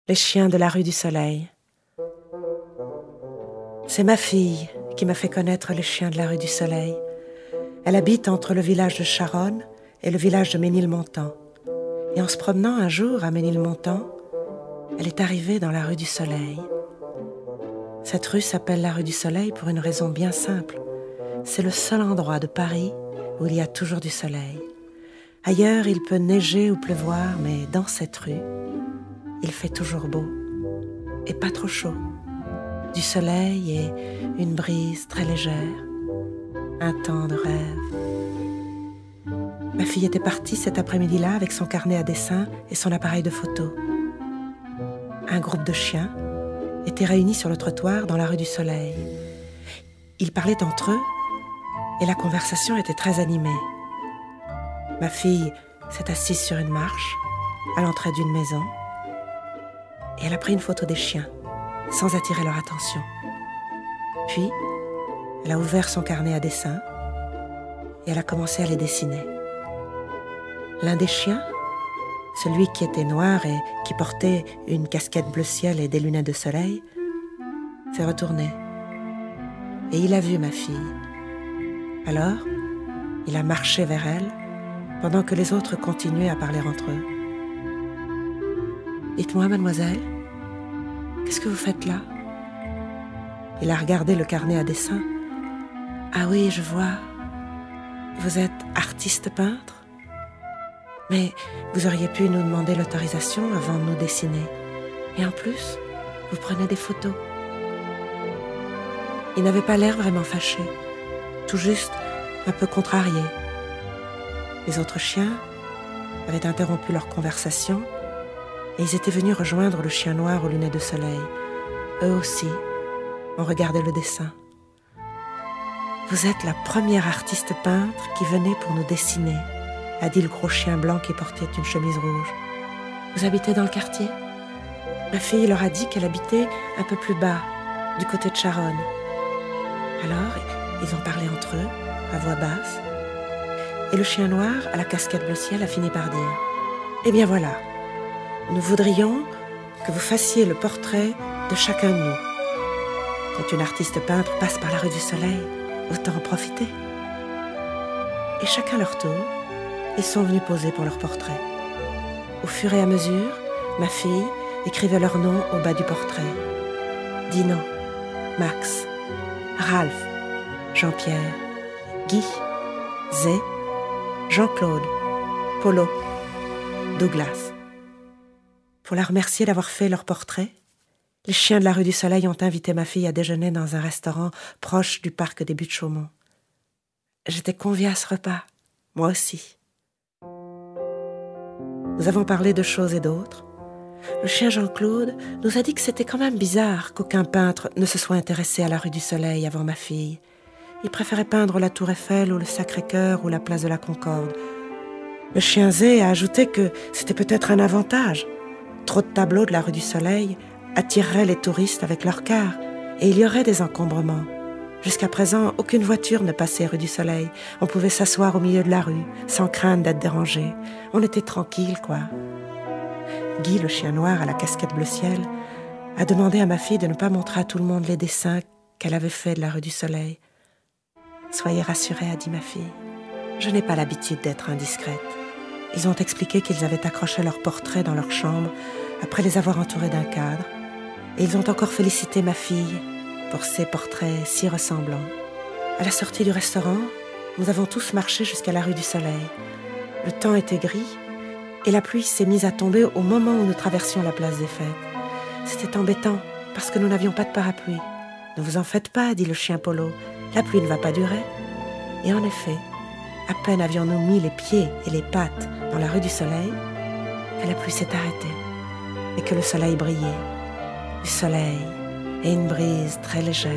Les chiens de la rue du Soleil. C'est ma fille qui m'a fait connaître les chiens de la rue du Soleil. Elle habite entre le village de Charonne et le village de Ménilmontant. Et en se promenant un jour à Ménilmontant, elle est arrivée dans la rue du Soleil. Cette rue s'appelle la rue du Soleil pour une raison bien simple. C'est le seul endroit de Paris où il y a toujours du soleil. Ailleurs, il peut neiger ou pleuvoir, mais dans cette rue, il fait toujours beau et pas trop chaud. Du soleil et une brise très légère, un temps de rêve. Ma fille était partie cet après-midi-là avec son carnet à dessin et son appareil de photo. Un groupe de chiens était réuni sur le trottoir dans la rue du Soleil. Ils parlaient entre eux et la conversation était très animée. Ma fille s'est assise sur une marche à l'entrée d'une maison et elle a pris une photo des chiens sans attirer leur attention. Puis, elle a ouvert son carnet à dessin et elle a commencé à les dessiner. L'un des chiens, celui qui était noir et qui portait une casquette bleu ciel et des lunettes de soleil, s'est retourné et il a vu ma fille. Alors, il a marché vers elle pendant que les autres continuaient à parler entre eux. « Dites-moi, mademoiselle, qu'est-ce que vous faites là ?» Il a regardé le carnet à dessin. « Ah oui, je vois. Vous êtes artiste peintre ? Mais vous auriez pu nous demander l'autorisation avant de nous dessiner. Et en plus, vous prenez des photos. » Il n'avait pas l'air vraiment fâché, tout juste un peu contrarié. Les autres chiens avaient interrompu leur conversation et ils étaient venus rejoindre le chien noir aux lunettes de soleil. Eux aussi ont regardé le dessin. « Vous êtes la première artiste peintre qui venait pour nous dessiner, » a dit le gros chien blanc qui portait une chemise rouge. « Vous habitez dans le quartier ?» Ma fille leur a dit qu'elle habitait un peu plus bas, du côté de Charonne. Alors, ils ont parlé entre eux, à voix basse, et le chien noir à la casquette bleu ciel a fini par dire « Eh bien voilà, nous voudrions que vous fassiez le portrait de chacun de nous. Quand une artiste peintre passe par la rue du Soleil, autant en profiter. » Et chacun leur tour, ils sont venus poser pour leur portrait. Au fur et à mesure, ma fille écrivait leur nom au bas du portrait. Dino, Max, Ralph, Jean-Pierre, Guy, Zé, Jean-Claude, Polo, Douglas. Pour la remercier d'avoir fait leur portrait, les chiens de la rue du Soleil ont invité ma fille à déjeuner dans un restaurant proche du parc des Buttes-Chaumont. J'étais conviée à ce repas, moi aussi. Nous avons parlé de choses et d'autres. Le chien Jean-Claude nous a dit que c'était quand même bizarre qu'aucun peintre ne se soit intéressé à la rue du Soleil avant ma fille. Il préférait peindre la Tour Eiffel ou le Sacré-Cœur ou la place de la Concorde. Le chien Zé a ajouté que c'était peut-être un avantage. Trop de tableaux de la rue du Soleil attireraient les touristes avec leurs cars et il y aurait des encombrements. Jusqu'à présent, aucune voiture ne passait rue du Soleil. On pouvait s'asseoir au milieu de la rue, sans crainte d'être dérangé. On était tranquille, quoi. Guy, le chien noir à la casquette bleu ciel, a demandé à ma fille de ne pas montrer à tout le monde les dessins qu'elle avait faits de la rue du Soleil. « Soyez rassurés, a dit ma fille. Je n'ai pas l'habitude d'être indiscrète. » Ils ont expliqué qu'ils avaient accroché leurs portraits dans leur chambre après les avoir entourés d'un cadre. Et ils ont encore félicité ma fille pour ses portraits si ressemblants. À la sortie du restaurant, nous avons tous marché jusqu'à la rue du Soleil. Le temps était gris et la pluie s'est mise à tomber au moment où nous traversions la place des Fêtes. C'était embêtant parce que nous n'avions pas de parapluie. « Ne vous en faites pas, dit le chien Polo, la pluie ne va pas durer. » Et en effet, à peine avions-nous mis les pieds et les pattes dans la rue du Soleil que la pluie s'est arrêtée et que le soleil brillait. Du soleil et une brise très légère.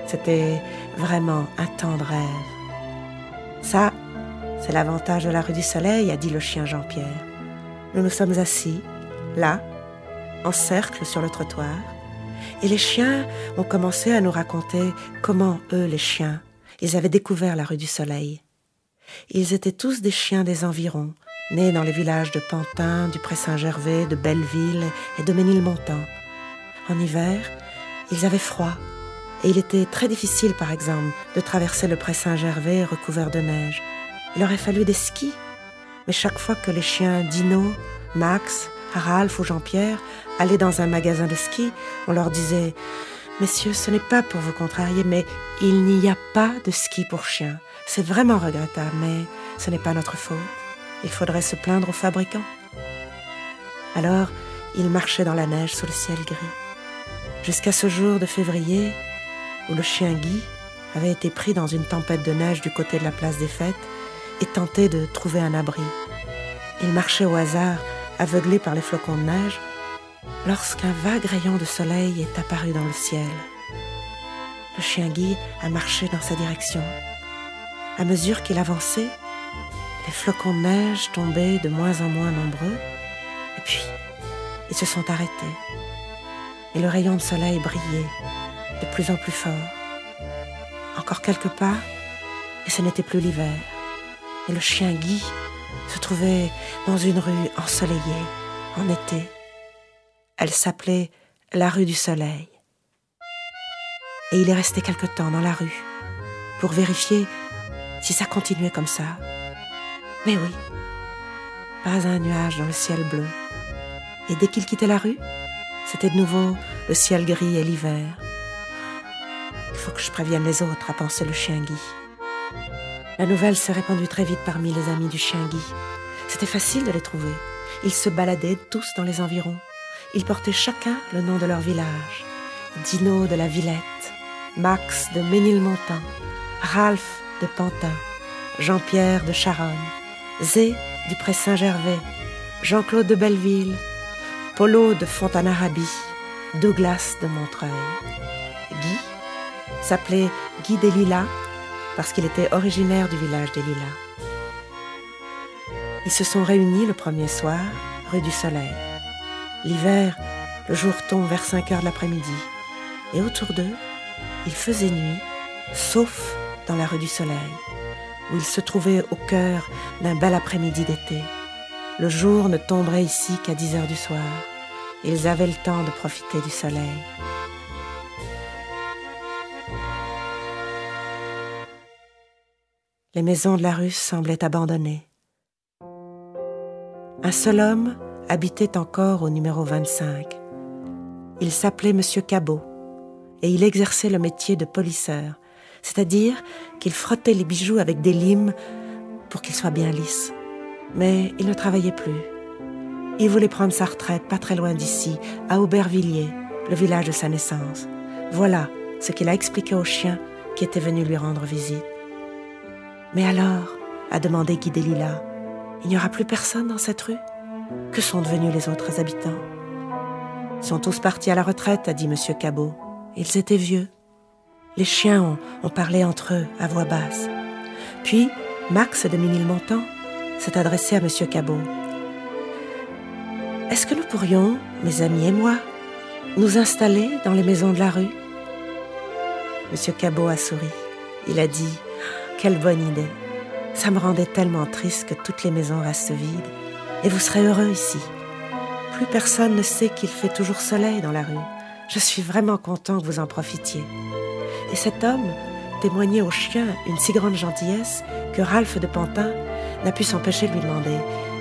C'était vraiment un temps de rêve. Ça, c'est l'avantage de la rue du Soleil, a dit le chien Jean-Pierre. Nous nous sommes assis, là, en cercle sur le trottoir, et les chiens ont commencé à nous raconter comment eux, les chiens, ils avaient découvert la rue du Soleil. Ils étaient tous des chiens des environs, nés dans les villages de Pantin, du Pré-Saint-Gervais, de Belleville et de Ménilmontant. En hiver, ils avaient froid, et il était très difficile, par exemple, de traverser le Pré-Saint-Gervais recouvert de neige. Il aurait fallu des skis, mais chaque fois que les chiens Dino, Max, Ralph ou Jean-Pierre allaient dans un magasin de ski, on leur disait « Messieurs, ce n'est pas pour vous contrarier, mais il n'y a pas de ski pour chiens. C'est vraiment regrettable, mais ce n'est pas notre faute. Il faudrait se plaindre aux fabricants. » Alors, ils marchaient dans la neige sous le ciel gris, jusqu'à ce jour de février où le chien Guy avait été pris dans une tempête de neige du côté de la place des Fêtes et tentait de trouver un abri. Il marchait au hasard, aveuglé par les flocons de neige, lorsqu'un vague rayon de soleil est apparu dans le ciel. Le chien Guy a marché dans sa direction. À mesure qu'il avançait, les flocons de neige tombaient de moins en moins nombreux, et puis ils se sont arrêtés, et le rayon de soleil brillait de plus en plus fort. Encore quelques pas, et ce n'était plus l'hiver, et le chien Guy se trouvait dans une rue ensoleillée, en été. Elle s'appelait la rue du Soleil. Et il est resté quelque temps dans la rue, pour vérifier si ça continuait comme ça. Mais oui, pas un nuage dans le ciel bleu. Et dès qu'il quittait la rue, c'était de nouveau le ciel gris et l'hiver. Il faut que je prévienne les autres, a pensé le chien Guy. La nouvelle s'est répandue très vite parmi les amis du chien Guy. C'était facile de les trouver. Ils se baladaient tous dans les environs. Ils portaient chacun le nom de leur village. Dino de la Villette, Max de Ménilmontant, Ralph de Pantin, Jean-Pierre de Charonne, Zé du Pré-Saint-Gervais, Jean-Claude de Belleville, Polo de Fontanarabie, Douglas de Montreuil. Guy s'appelait Guy des Lilas parce qu'il était originaire du village des Lilas. Ils se sont réunis le premier soir, rue du Soleil. L'hiver, le jour tombe vers 5 heures de l'après-midi, et autour d'eux, il faisait nuit, sauf dans la rue du Soleil, où ils se trouvaient au cœur d'un bel après-midi d'été. Le jour ne tomberait ici qu'à 10 heures du soir. Ils avaient le temps de profiter du soleil. Les maisons de la rue semblaient abandonnées. Un seul homme habitait encore au numéro 25. Il s'appelait Monsieur Cabot et il exerçait le métier de polisseur, c'est-à-dire qu'il frottait les bijoux avec des limes pour qu'ils soient bien lisses. Mais il ne travaillait plus. Il voulait prendre sa retraite pas très loin d'ici, à Aubervilliers, le village de sa naissance. Voilà ce qu'il a expliqué au chien qui était venu lui rendre visite. « Mais alors, a demandé Guy des Lilas, il n'y aura plus personne dans cette rue? Que sont devenus les autres habitants? » « Ils sont tous partis à la retraite, a dit Monsieur Cabot. Ils étaient vieux. » Les chiens ont parlé entre eux à voix basse. Puis, Max de Ménilmontant s'est adressé à Monsieur Cabot. « Est-ce que nous pourrions, mes amis et moi, nous installer dans les maisons de la rue ?» Monsieur Cabot a souri. Il a dit « Quelle bonne idée! Ça me rendait tellement triste que toutes les maisons restent vides. Et vous serez heureux ici. Plus personne ne sait qu'il fait toujours soleil dans la rue. Je suis vraiment content que vous en profitiez. » Et cet homme témoignait au chien une si grande gentillesse que Ralph de Pantin n'a pu s'empêcher de lui demander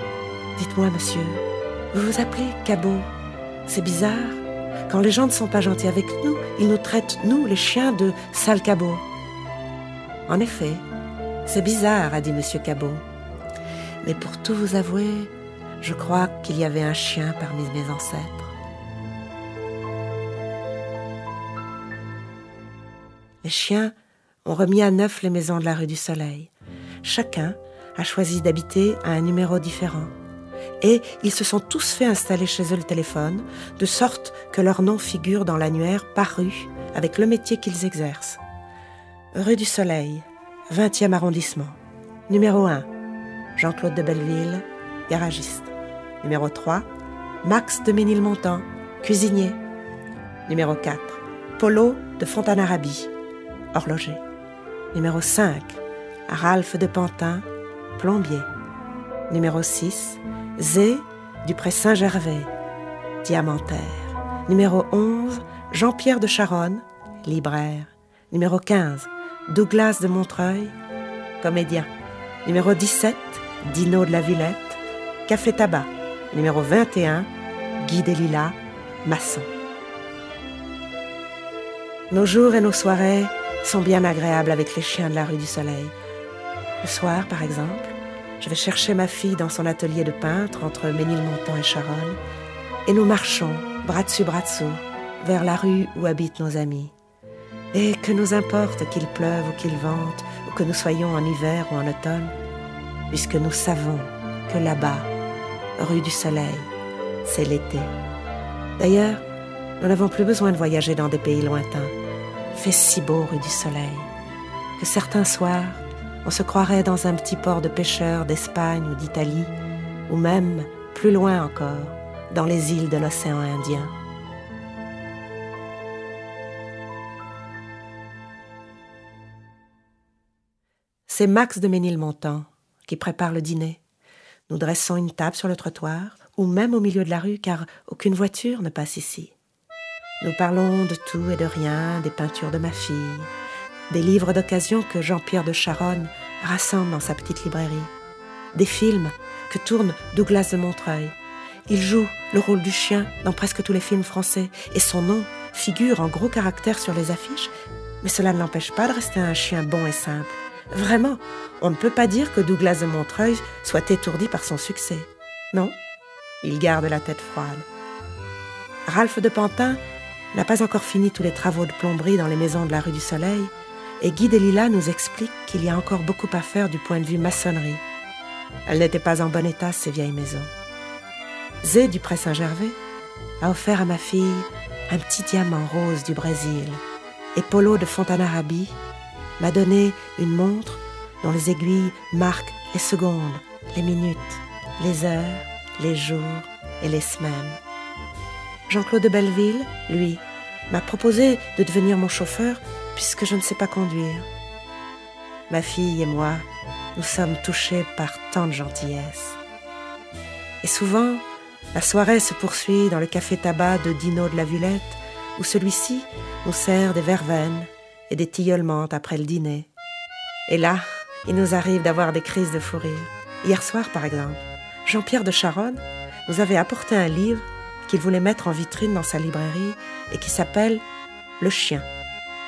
« Dites-moi, monsieur, vous vous appelez Cabot? C'est bizarre. Quand les gens ne sont pas gentils avec nous, ils nous traitent, nous, les chiens, de sales cabots. » « En effet, c'est bizarre, a dit monsieur Cabot. Mais pour tout vous avouer, je crois qu'il y avait un chien parmi mes ancêtres. Les chiens ont remis à neuf les maisons de la rue du Soleil. Chacun a choisi d'habiter à un numéro différent. Et ils se sont tous fait installer chez eux le téléphone, de sorte que leur nom figure dans l'annuaire par rue, avec le métier qu'ils exercent. Rue du Soleil, 20e arrondissement. Numéro 1, Jean-Claude de Belleville, garagiste. Numéro 3, Max de Ménilmontant, cuisinier. Numéro 4, Polo de Fontanarabie, horloger. Numéro 5, Ralph de Pantin, plombier. Numéro 6, Zé du Pré Saint-Gervais, diamantaire. Numéro 11, Jean-Pierre de Charonne, libraire. Numéro 15, Douglas de Montreuil, comédien. Numéro 17, Dino de la Villette, café tabac. Numéro 21, Guy des Lilas, maçon. Nos jours et nos soirées sont bien agréables avec les chiens de la rue du Soleil. Le soir, par exemple, je vais chercher ma fille dans son atelier de peintre entre Ménilmontant et Charonne, et nous marchons, bras dessus, vers la rue où habitent nos amis. Et que nous importe qu'il pleuve ou qu'il vente, ou que nous soyons en hiver ou en automne, puisque nous savons que là-bas, rue du Soleil, c'est l'été. D'ailleurs, nous n'avons plus besoin de voyager dans des pays lointains. Il fait si beau rue du Soleil, que certains soirs, on se croirait dans un petit port de pêcheurs d'Espagne ou d'Italie, ou même, plus loin encore, dans les îles de l'océan Indien. C'est Max de Ménilmontant qui prépare le dîner. Nous dressons une table sur le trottoir, ou même au milieu de la rue, car aucune voiture ne passe ici. Nous parlons de tout et de rien, des peintures de ma fille, des livres d'occasion que Jean-Pierre de Charonne rassemble dans sa petite librairie, des films que tourne Douglas de Montreuil. Il joue le rôle du chien dans presque tous les films français, et son nom figure en gros caractères sur les affiches, mais cela ne l'empêche pas de rester un chien bon et simple. Vraiment, on ne peut pas dire que Douglas de Montreuil soit étourdi par son succès. Non, il garde la tête froide. Ralph de Pantin n'a pas encore fini tous les travaux de plomberie dans les maisons de la rue du Soleil, et Guy des Lilas nous explique qu'il y a encore beaucoup à faire du point de vue maçonnerie. Elles n'étaient pas en bon état, ces vieilles maisons. Zé du Pré Saint-Gervais a offert à ma fille un petit diamant rose du Brésil, et Polo de Fontanarabi m'a donné une montre dont les aiguilles marquent les secondes, les minutes, les heures, les jours et les semaines. Jean-Claude de Belleville, lui, m'a proposé de devenir mon chauffeur puisque je ne sais pas conduire. Ma fille et moi, nous sommes touchés par tant de gentillesse. Et souvent, la soirée se poursuit dans le café-tabac de Dino de la Villette, où celui-ci nous sert des verveines et des tilleulements après le dîner. Et là, il nous arrive d'avoir des crises de fou rire. Hier soir, par exemple, Jean-Pierre de Charonne nous avait apporté un livre qu'il voulait mettre en vitrine dans sa librairie et qui s'appelle « Le chien ».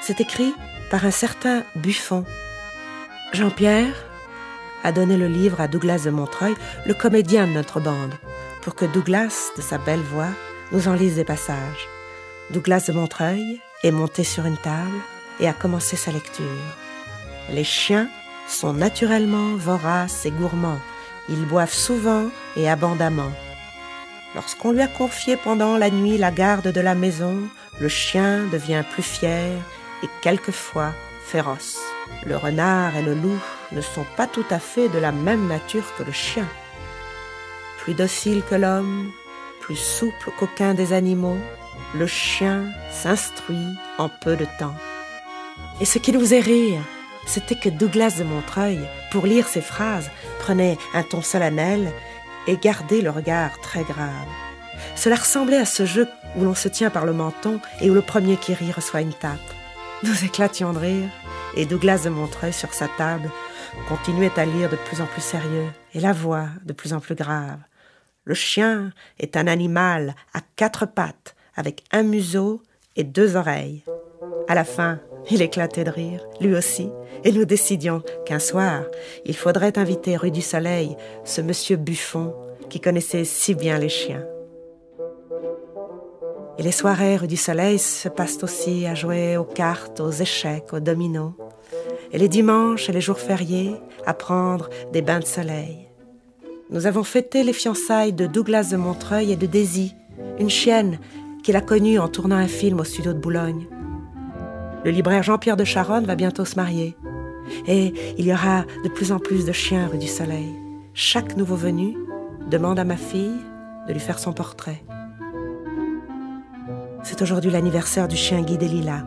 C'est écrit par un certain Buffon. Jean-Pierre a donné le livre à Douglas de Montreuil, le comédien de notre bande, pour que Douglas, de sa belle voix, nous en lise des passages. Douglas de Montreuil est monté sur une table et a commencé sa lecture. Les chiens sont naturellement voraces et gourmands. Ils boivent souvent et abondamment. Lorsqu'on lui a confié pendant la nuit la garde de la maison, le chien devient plus fier et quelquefois féroce. Le renard et le loup ne sont pas tout à fait de la même nature que le chien. Plus docile que l'homme, plus souple qu'aucun des animaux, le chien s'instruit en peu de temps. Et ce qui nous faisait rire, c'était que Douglas de Montreuil, pour lire ces phrases, prenait un ton solennel et gardait le regard très grave. Cela ressemblait à ce jeu où l'on se tient par le menton et où le premier qui rit reçoit une tape. Nous éclations de rire, et Douglas de Montreuil, sur sa table, continuait à lire de plus en plus sérieux, et la voix de plus en plus grave. Le chien est un animal à 4 pattes, avec un museau et 2 oreilles. À la fin, il éclatait de rire, lui aussi, et nous décidions qu'un soir, il faudrait inviter rue du Soleil ce monsieur Buffon qui connaissait si bien les chiens. Et les soirées rue du Soleil se passent aussi à jouer aux cartes, aux échecs, aux dominos, et les dimanches et les jours fériés à prendre des bains de soleil. Nous avons fêté les fiançailles de Douglas de Montreuil et de Daisy, une chienne qu'il a connue en tournant un film au studio de Boulogne. Le libraire Jean-Pierre de Charonne va bientôt se marier. Et il y aura de plus en plus de chiens rue du Soleil. Chaque nouveau venu demande à ma fille de lui faire son portrait. C'est aujourd'hui l'anniversaire du chien Guy des Lilas.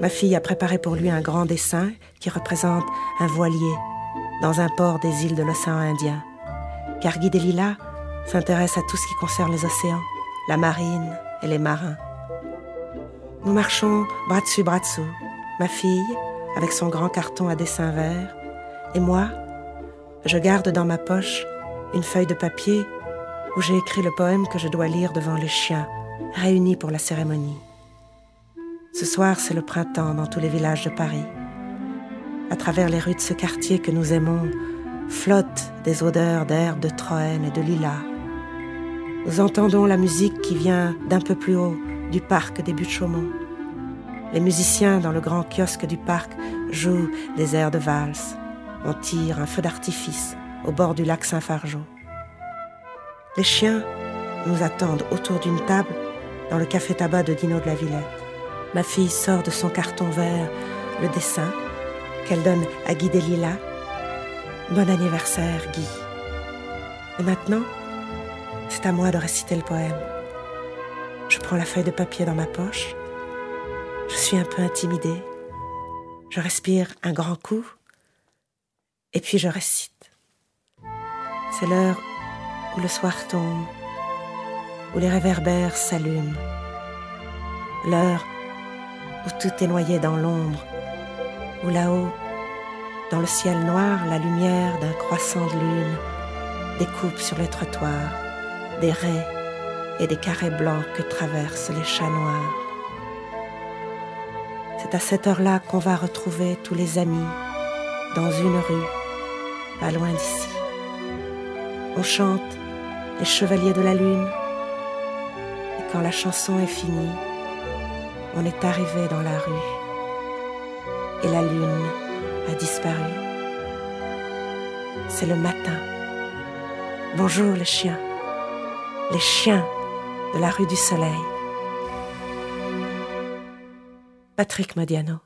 Ma fille a préparé pour lui un grand dessin qui représente un voilier dans un port des îles de l'océan Indien. car Guy des Lilas s'intéresse à tout ce qui concerne les océans, la marine et les marins. Nous marchons bras dessus bras dessous, ma fille avec son grand carton à dessin vert, et moi, je garde dans ma poche une feuille de papier où j'ai écrit le poème que je dois lire devant les chiens, réunis pour la cérémonie. Ce soir, c'est le printemps dans tous les villages de Paris. À travers les rues de ce quartier que nous aimons, flottent des odeurs d'herbes de Troène et de lilas. Nous entendons la musique qui vient d'un peu plus haut, du parc des Buttes-Chaumont. Les musiciens dans le grand kiosque du parc jouent des airs de valse. On tire un feu d'artifice au bord du lac Saint-Fargeau. Les chiens nous attendent autour d'une table dans le café-tabac de Dino de la Villette. Ma fille sort de son carton vert le dessin qu'elle donne à Guy des Lilas. Bon anniversaire, Guy. Et maintenant, c'est à moi de réciter le poème. Je prends la feuille de papier dans ma poche. Je suis un peu intimidée. Je respire un grand coup. Et puis je récite. C'est l'heure où le soir tombe, où les réverbères s'allument. L'heure où tout est noyé dans l'ombre, où là-haut, dans le ciel noir, la lumière d'un croissant de lune découpe sur les trottoirs des raies et des carrés blancs que traversent les chats noirs. C'est à cette heure-là qu'on va retrouver tous les amis dans une rue, pas loin d'ici. On chante les chevaliers de la lune, et quand la chanson est finie, on est arrivé dans la rue, et la lune a disparu. C'est le matin. Bonjour les chiens de la rue du Soleil. Patrick Modiano.